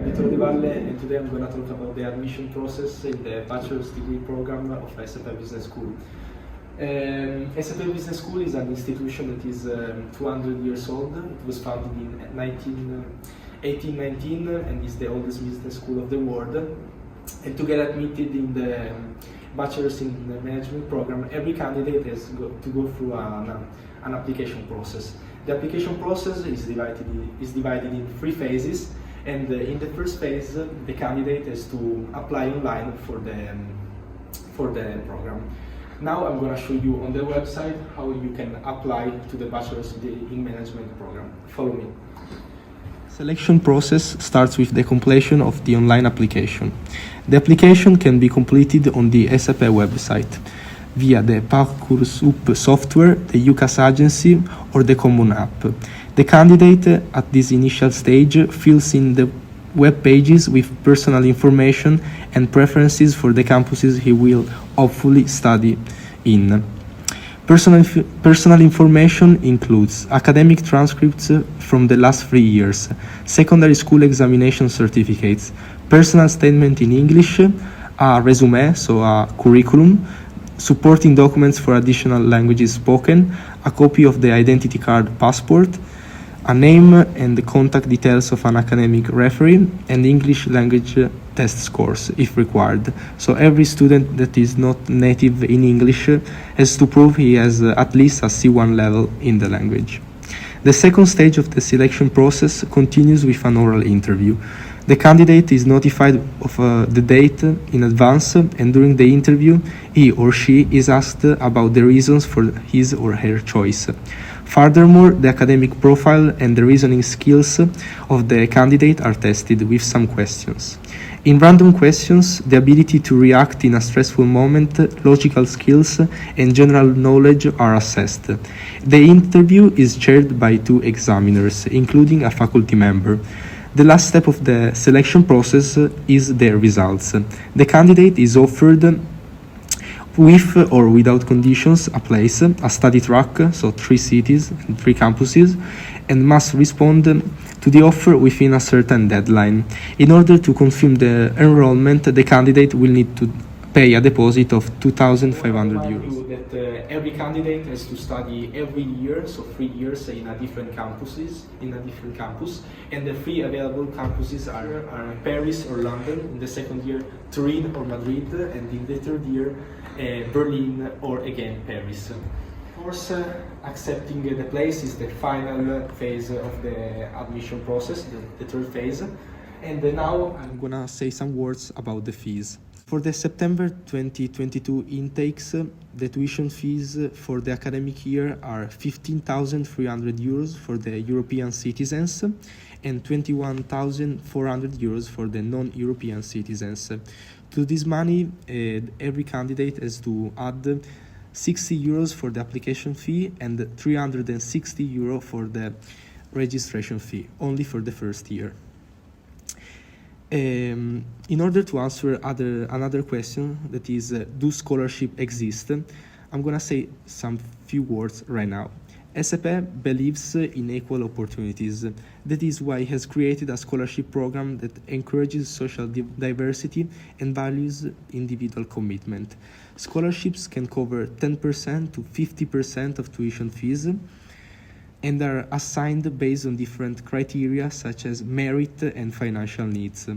Vittorio De Valle, and today I'm going to talk about the admission process in the bachelor's degree program of ESCP Business School. ESCP Business School is an institution that is 200 years old. It was founded in 1819 and is the oldest business school of the world. And to get admitted in the bachelor's in the management program, every candidate has to go through an application process. The application process is divided in 3 phases, and in the first phase, the candidate has to apply online for the program. Now I'm going to show you on the website how you can apply to the Bachelor's in Management program. Follow me. Selection process starts with the completion of the online application. The application can be completed on the ESCP website via the Parcoursup software, the UCAS agency, or the Common app. The candidate at this initial stage fills in the web pages with personal information and preferences for the campuses he will hopefully study in. Personal information includes academic transcripts from the last 3 years, secondary school examination certificates, personal statement in English, a resume, so a curriculum, supporting documents for additional languages spoken, a copy of the identity card passport, a name and the contact details of an academic referee, and English language test scores if required. So every student that is not native in English has to prove he has at least a C1 level in the language. The second stage of the selection process continues with an oral interview. The candidate is notified of the date in advance, and during the interview, he or she is asked about the reasons for his or her choice. Furthermore, the academic profile and the reasoning skills of the candidate are tested with some questions. In random questions, the ability to react in a stressful moment, logical skills, and general knowledge are assessed. The interview is chaired by 2 examiners, including a faculty member. The last step of the selection process is the results. The candidate is offered, with or without conditions, a place, a study track, so 3 cities and 3 campuses, and must respond to the offer within a certain deadline. In order to confirm the enrollment, the candidate will need to pay a deposit of €2,500. Every candidate has to study every year, so 3 years in a different campus, and the 3 available campuses are Paris or London, in the second year Turin or Madrid, and in the third year Berlin or again Paris. Of course, accepting the place is the final phase of the admission process, the third phase. And now I'm gonna say some words about the fees. For the September 2022 intakes, the tuition fees for the academic year are €15,300 for the European citizens and €21,400 for the non-European citizens. To this money, every candidate has to add €60 for the application fee and €360 for the registration fee, only for the first year. In order to answer another question, that is, do scholarship exist? I'm gonna say some few words right now. ESCP believes in equal opportunities. That is why it has created a scholarship program that encourages social diversity and values individual commitment. Scholarships can cover 10% to 50% of tuition fees and are assigned based on different criteria such as merit and financial needs.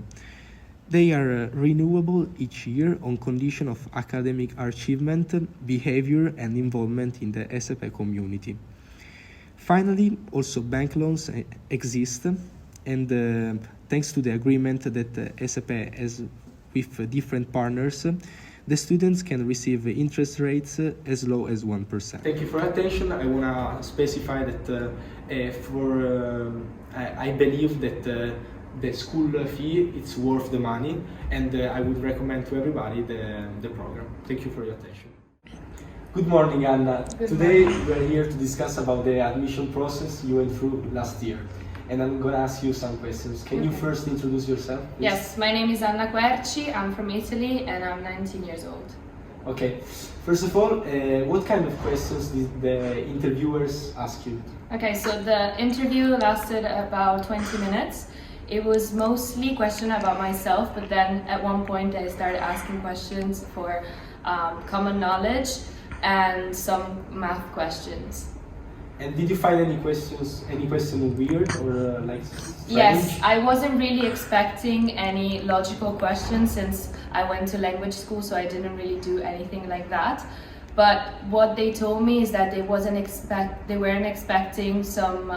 They are renewable each year on condition of academic achievement, behavior, and involvement in the ESCP community. Finally, also bank loans exist, and thanks to the agreement that ESCP has with different partners, the students can receive interest rates as low as 1%. Thank you for your attention. I want to specify that I believe that the school fee is worth the money, and I would recommend to everybody the program. Thank you for your attention. Good morning, Anna. Today we are here to discuss about the admission process you went through last year. And I'm going to ask you some questions. Can you first introduce yourself, please? Yes, my name is Anna Querci, I'm from Italy, and I'm 19 years old. Okay. First of all, what kind of questions did the interviewers ask you? Okay, so the interview lasted about 20 minutes. It was mostly questions about myself, but then at one point I started asking questions for common knowledge and some math questions. And did you find any question weird or like strange? Yes, I wasn't really expecting any logical questions since I went to language school, so I didn't really do anything like that. But what they told me is that they weren't expecting some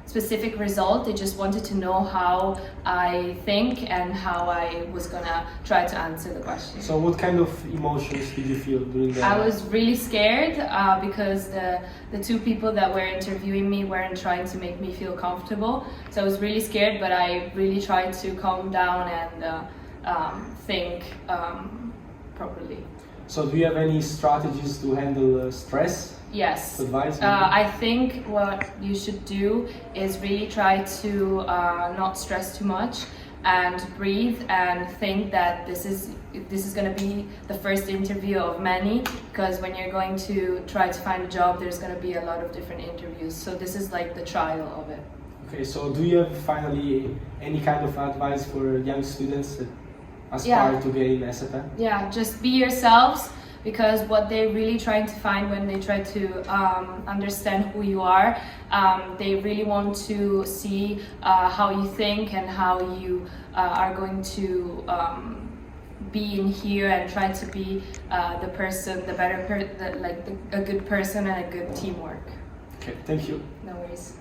specific result. They just wanted to know how I think and how I was gonna try to answer the question. So what kind of emotions did you feel during that? I was really scared because the two people that were interviewing me weren't trying to make me feel comfortable. So I was really scared, but I really tried to calm down and think properly. So do you have any strategies to handle stress? Yes. Advice? I think what you should do is really try to not stress too much and breathe and think that this is going to be the first interview of many, because when you're going to try to find a job, there's going to be a lot of different interviews. So this is like the trial of it. Okay, so do you have finally any kind of advice for young students that aspire to get in ESCP? Yeah, just be yourselves, because what they're really trying to find when they try to understand who you are, they really want to see how you think and how you are going to be in here and try to be a good person and a good teamwork. Okay, thank you. No worries.